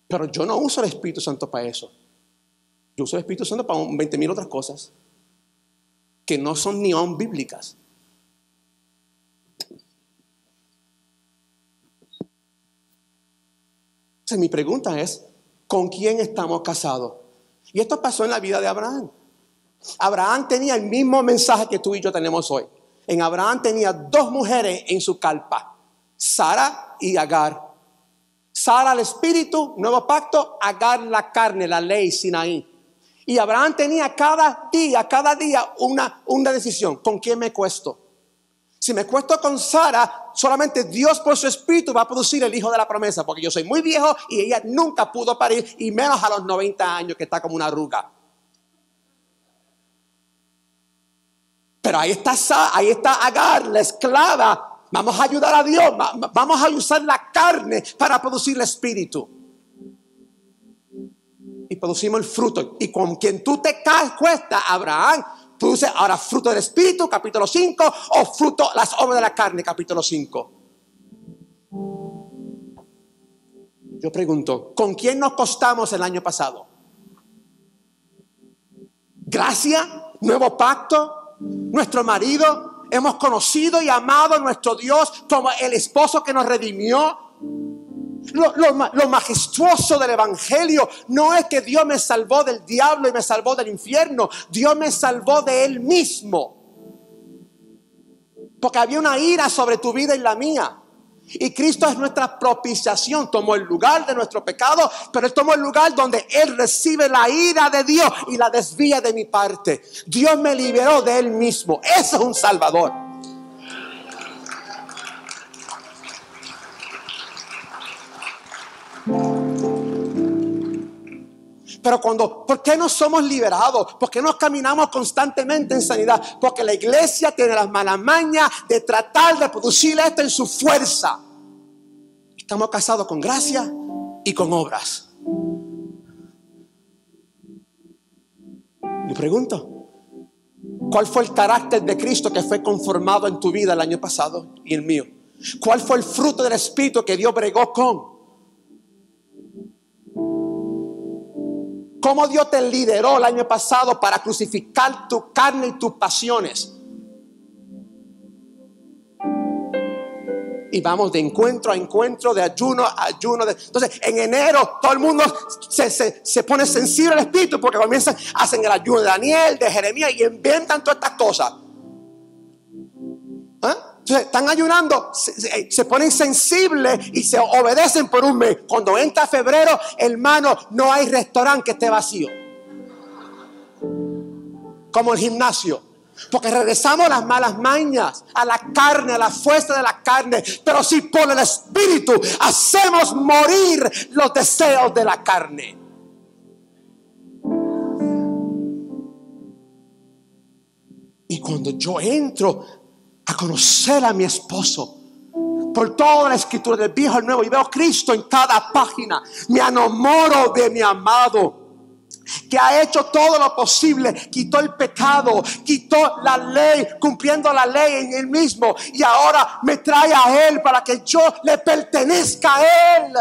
Pero yo no uso el Espíritu Santo para eso. Yo uso el Espíritu Santo para 20,000 otras cosas que no son ni aún bíblicas. Entonces mi pregunta es, ¿con quién estamos casados? Y esto pasó en la vida de Abraham. Abraham tenía el mismo mensaje que tú y yo tenemos hoy. En Abraham tenía 2 mujeres en su carpa, Sara y Agar. Sara el espíritu, nuevo pacto; Agar la carne, la ley, Sinaí. Y Abraham tenía cada día una decisión. ¿Con quién me acuesto? Si me acuesto con Sara, solamente Dios por su espíritu va a producir el hijo de la promesa, porque yo soy muy viejo y ella nunca pudo parir, y menos a los 90 años que está como una arruga. Pero ahí está Agar, la esclava. Vamos a ayudar a Dios, vamos a usar la carne para producir el espíritu. Y producimos el fruto. Y con quien tú te acuestas, Abraham produce ahora fruto del espíritu, capítulo 5, o fruto, las obras de la carne, capítulo 5. Yo pregunto, ¿con quién nos acostamos el año pasado? Gracia, nuevo pacto, nuestro marido. Hemos conocido y amado a nuestro Dios como el esposo que nos redimió. Lo majestuoso del evangelio no es que Dios me salvó del diablo y me salvó del infierno. Dios me salvó de Él mismo, porque había una ira sobre tu vida y la mía, y Cristo es nuestra propiciación. Tomó el lugar de nuestro pecado, pero Él tomó el lugar donde Él recibe la ira de Dios y la desvía de mi parte. Dios me liberó de Él mismo. Ese es un salvador. Pero ¿por qué no somos liberados? ¿Por qué no caminamos constantemente en sanidad? Porque la iglesia tiene las malas mañas de tratar de producir esto en su fuerza. Estamos casados con gracia y con obras. Le pregunto, ¿cuál fue el carácter de Cristo que fue conformado en tu vida el año pasado y el mío? ¿Cuál fue el fruto del Espíritu que Dios bregó con? ¿Cómo Dios te lideró el año pasado para crucificar tu carne y tus pasiones? Y vamos de encuentro a encuentro, de ayuno a ayuno. Entonces, en enero todo el mundo se pone sensible al Espíritu, porque comienzan, hacen el ayuno de Daniel, de Jeremías, y inventan todas estas cosas. ¿Ah? Entonces, están ayunando, se ponen sensibles y se obedecen por un mes. Cuando entra febrero, hermano, no hay restaurante que esté vacío. Como el gimnasio. Porque regresamos a las malas mañas, a la carne, a la fuerza de la carne. Pero si por el Espíritu hacemos morir los deseos de la carne. Y cuando yo entro a conocer a mi esposo, por toda la escritura del Viejo al Nuevo, y veo Cristo en cada página, me enamoro de mi amado, que ha hecho todo lo posible, quitó el pecado, quitó la ley, cumpliendo la ley en él mismo, y ahora me trae a él para que yo le pertenezca a él.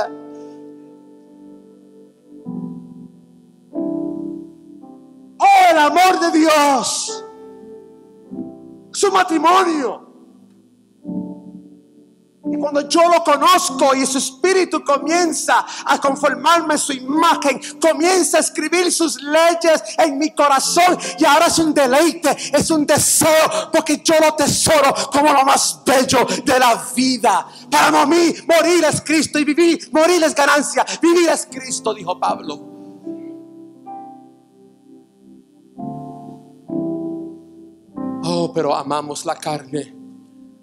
Oh, el amor de Dios, su matrimonio. Y cuando yo lo conozco y su espíritu comienza a conformarme su imagen, comienza a escribir sus leyes en mi corazón, y ahora es un deleite, es un deseo, porque yo lo tesoro como lo más bello de la vida. Para mí morir es Cristo y morir es ganancia. Vivir es Cristo, dijo Pablo. Oh, pero amamos la carne,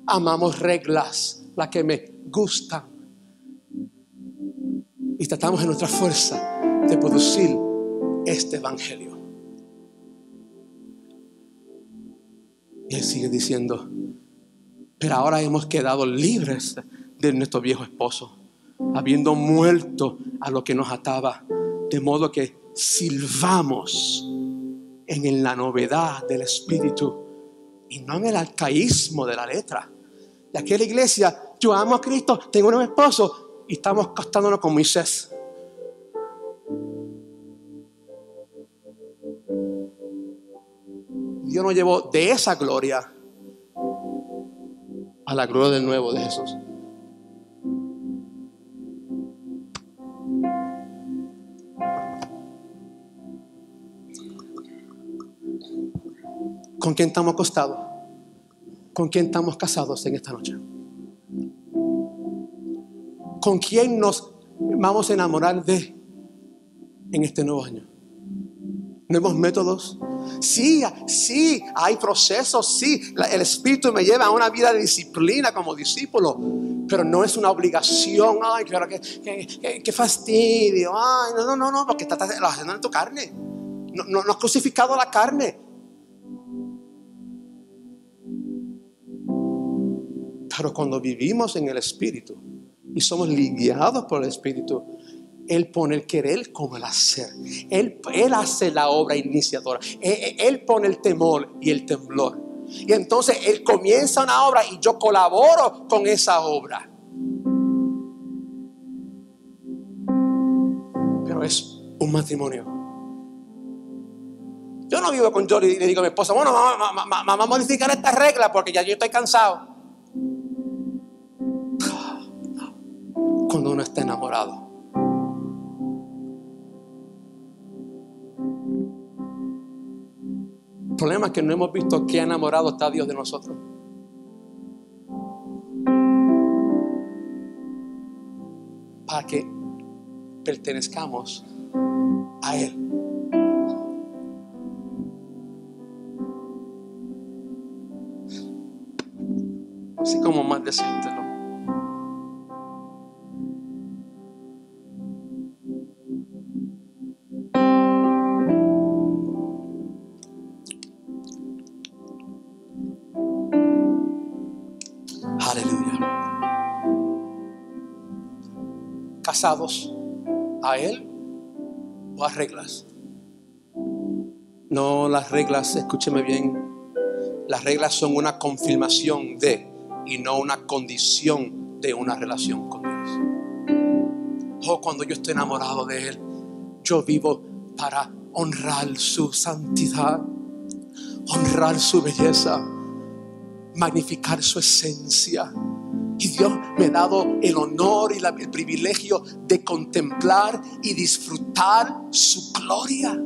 amamos reglas, las que me gustan, y tratamos en nuestra fuerza de producir este evangelio. Y él sigue diciendo: pero ahora hemos quedado libres de nuestro viejo esposo, habiendo muerto a lo que nos ataba, de modo que sirvamos en la novedad del Espíritu y no en el arcaísmo de la letra. De aquella iglesia, yo amo a Cristo, tengo un esposo, y estamos acostándonos con Moisés. Dios nos llevó de esa gloria a la gloria del nuevo de Jesús. ¿Con quién estamos acostados? ¿Con quién estamos casados en esta noche? ¿Con quién nos vamos a enamorar en este nuevo año? ¿Nuevos métodos? Sí, hay procesos, sí. El Espíritu me lleva a una vida de disciplina como discípulo, pero no es una obligación. Ay, claro, qué fastidio. Ay, no, porque estás haciendo en tu carne. No has crucificado la carne. Pero cuando vivimos en el Espíritu y somos guiados por el Espíritu, Él pone el querer como el hacer. Él hace la obra iniciadora. Él pone el temor y el temblor. Y entonces Él comienza una obra y yo colaboro con esa obra. Pero es un matrimonio. Yo no vivo con Jory y le digo a mi esposa: bueno, vamos a modificar esta regla porque ya yo estoy cansado. Cuando uno está enamorado, el problema es que no hemos visto qué enamorado está Dios de nosotros. Para que pertenezcamos a Él. Así como más decírtelo. ¿Casados a Él o a reglas? No, las reglas, escúcheme bien, las reglas son una confirmación de y no una condición de una relación con Dios. Oh, cuando yo estoy enamorado de Él, yo vivo para honrar su santidad, honrar su belleza, magnificar su esencia. Y Dios me ha dado el honor y el privilegio de contemplar y disfrutar su gloria.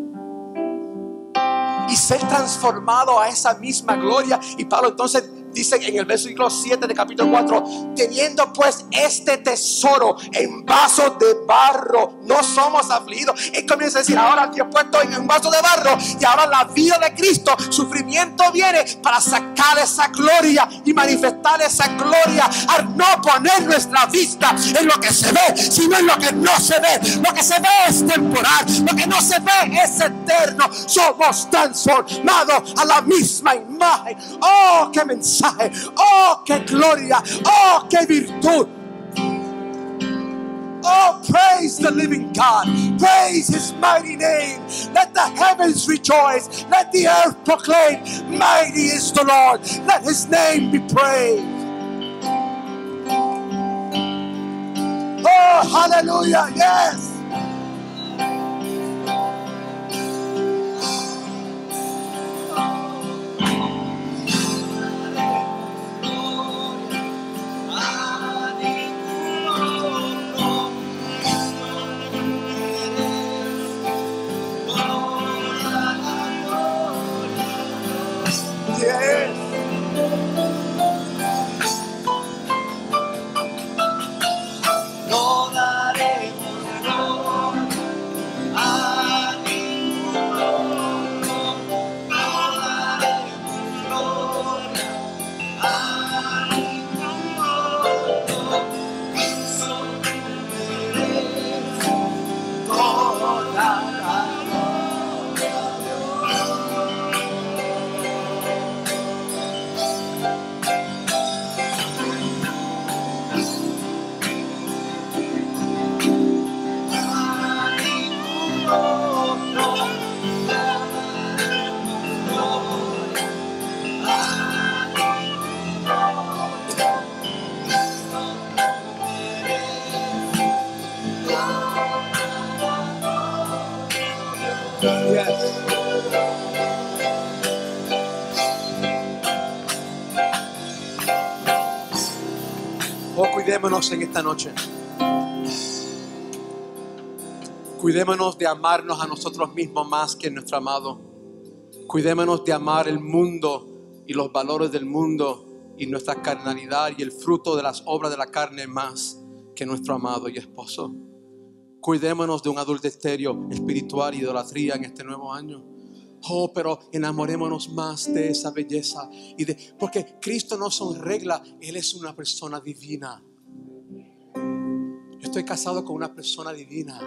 Y ser transformado a esa misma gloria. Y Pablo entonces Dice en el versículo 7 de capítulo 4, teniendo pues este tesoro en vasos de barro, no somos afligidos. Él comienza a decir, ahora Dios puesto en un vaso de barro, y ahora la vida de Cristo, sufrimiento viene para sacar esa gloria y manifestar esa gloria, al no poner nuestra vista en lo que se ve, sino en lo que no se ve. Lo que se ve es temporal, lo que no se ve es eterno. Somos transformados a la misma imagen. Oh, qué mensaje, oh, qué gloria, oh, qué virtud. Oh, praise the living God. Praise His mighty name. Let the heavens rejoice. Let the earth proclaim, mighty is the Lord. Let His name be praised. Oh, hallelujah, yes. Oh, cuidémonos en esta noche. Cuidémonos de amarnos a nosotros mismos más que a nuestro amado. Cuidémonos de amar el mundo y los valores del mundo y nuestra carnalidad y el fruto de las obras de la carne más que nuestro amado y esposo. Cuidémonos de un adulterio espiritual y idolatría en este nuevo año. Oh, pero enamorémonos más de esa belleza porque Cristo no son reglas, Él es una persona divina. Yo estoy casado con una persona divina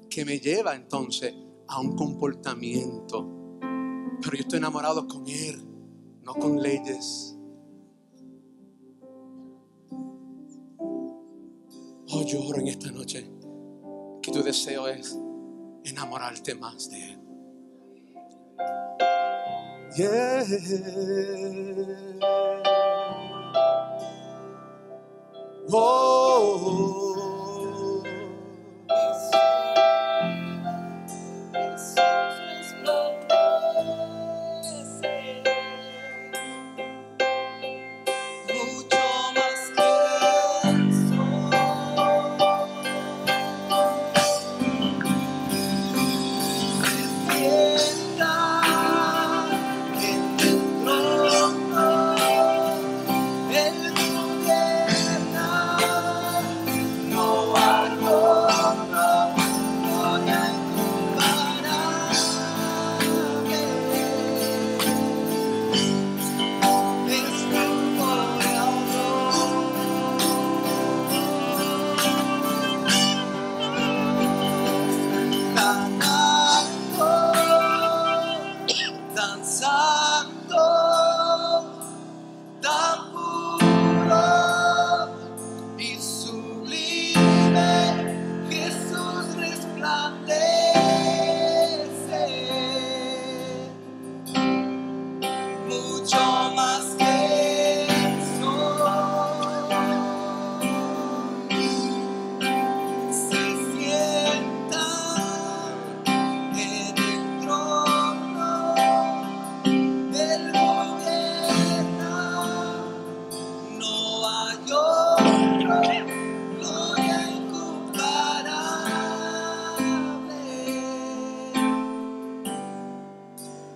que me lleva entonces a un comportamiento, pero yo estoy enamorado con Él, no con leyes. Oh, yo oro en esta noche que tu deseo es enamorarte más de Él. Yeah. Oh.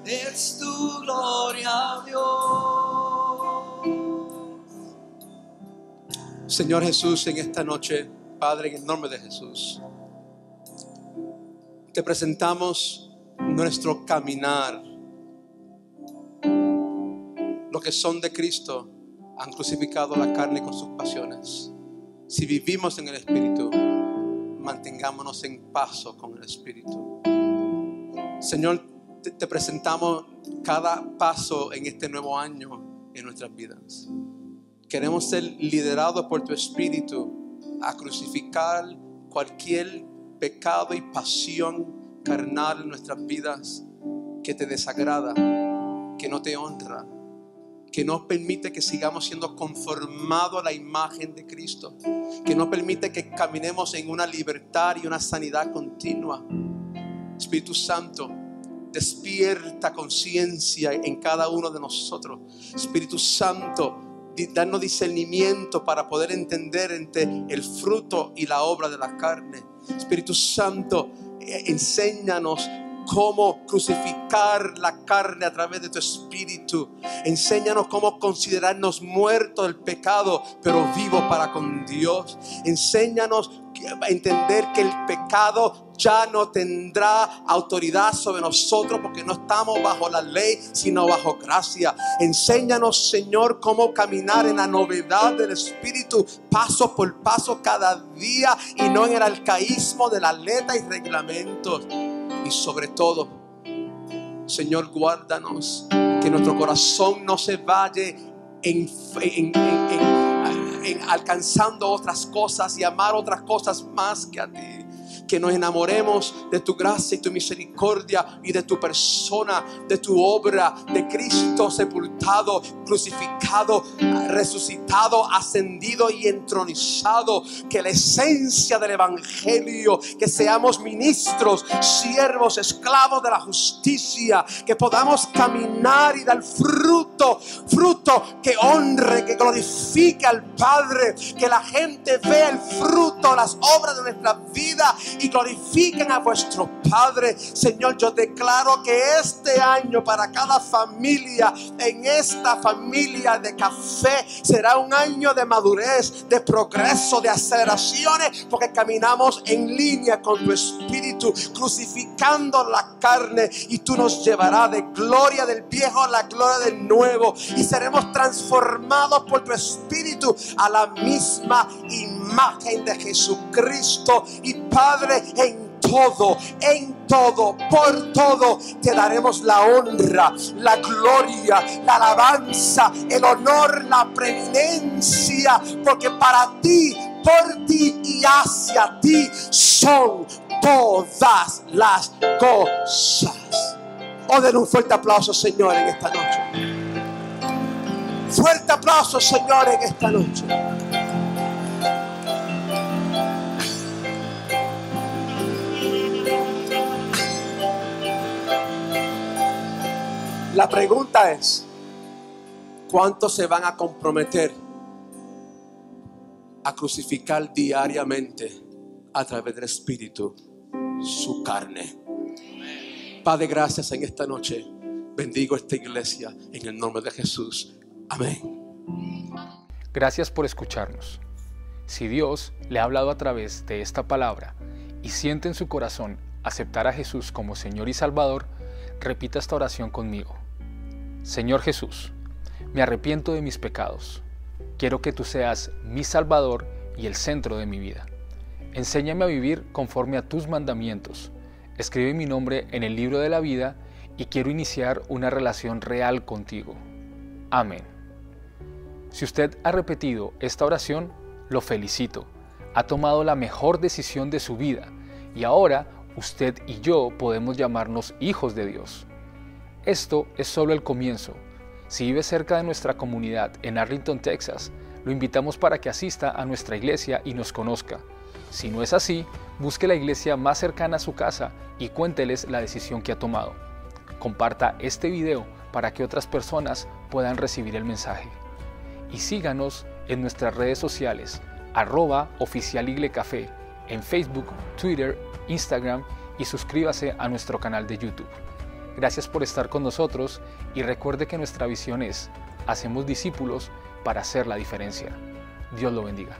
es tu gloria, Dios. Señor Jesús, en esta noche, Padre, en el nombre de Jesús, te presentamos nuestro caminar. Los que son de Cristo han crucificado la carne con sus pasiones. Si vivimos en el Espíritu, mantengámonos en paso con el Espíritu. Señor, te presentamos cada paso en este nuevo año en nuestras vidas. Queremos ser liderados por tu Espíritu a crucificar cualquier pecado y pasión carnal en nuestras vidas que te desagrada, que no te honra, que no permite que sigamos siendo conformados a la imagen de Cristo, que no permite que caminemos en una libertad y una sanidad continua. Espíritu Santo, despierta conciencia en cada uno de nosotros. Espíritu Santo, danos discernimiento para poder entender entre el fruto y la obra de la carne. Espíritu Santo, enséñanos cómo crucificar la carne a través de tu Espíritu. Enséñanos cómo considerarnos muertos del pecado, pero vivos para con Dios. Enséñanos a entender que el pecado ya no tendrá autoridad sobre nosotros, porque no estamos bajo la ley, sino bajo gracia. Enséñanos, Señor, cómo caminar en la novedad del Espíritu, paso por paso cada día, y no en el arcaísmo de la letra y reglamentos. Y sobre todo, Señor, guárdanos, que nuestro corazón no se vaya en alcanzando otras cosas y amar otras cosas más que a ti. Que nos enamoremos de tu gracia y tu misericordia y de tu persona, de tu obra, de Cristo sepultado, crucificado, resucitado, ascendido y entronizado. Que la esencia del Evangelio, que seamos ministros, siervos, esclavos de la justicia, que podamos caminar y dar fruto que honre, que glorifique al Padre, que la gente vea el fruto, las obras de nuestra vida y glorifiquen a vuestro Padre. Señor, yo declaro que este año para cada familia, en esta familia de Café, será un año de madurez, de progreso, de aceleraciones, porque caminamos en línea con tu Espíritu, crucificando la carne, y tú nos llevarás de gloria del viejo a la gloria del nuevo, y seremos transformados por tu Espíritu a la misma imagen de Jesucristo. Y Padre, en todo, por todo, te daremos la honra, la gloria, la alabanza, el honor, la preeminencia, porque para ti, por ti y hacia ti son todas las cosas. Oh, den un fuerte aplauso, Señor, en esta noche. Fuerte aplauso, Señor, en esta noche. La pregunta es, ¿cuántos se van a comprometer a crucificar diariamente a través del Espíritu su carne? Padre, gracias en esta noche. Bendigo esta iglesia en el nombre de Jesús. Amén. Gracias por escucharnos. Si Dios le ha hablado a través de esta palabra y siente en su corazón aceptar a Jesús como Señor y Salvador, repita esta oración conmigo. Señor Jesús, me arrepiento de mis pecados. Quiero que tú seas mi Salvador y el centro de mi vida. Enséñame a vivir conforme a tus mandamientos. Escribe mi nombre en el libro de la vida y quiero iniciar una relación real contigo. Amén. Si usted ha repetido esta oración, lo felicito. Ha tomado la mejor decisión de su vida y ahora usted y yo podemos llamarnos hijos de Dios. Esto es solo el comienzo. Si vive cerca de nuestra comunidad en Arlington, Texas, lo invitamos para que asista a nuestra iglesia y nos conozca. Si no es así, busque la iglesia más cercana a su casa y cuénteles la decisión que ha tomado. Comparta este video para que otras personas puedan recibir el mensaje. Y síganos en nuestras redes sociales, @oficialiglecafé, en Facebook, Twitter, Instagram, y suscríbase a nuestro canal de YouTube. Gracias por estar con nosotros y recuerde que nuestra visión es: hacemos discípulos para hacer la diferencia. Dios lo bendiga.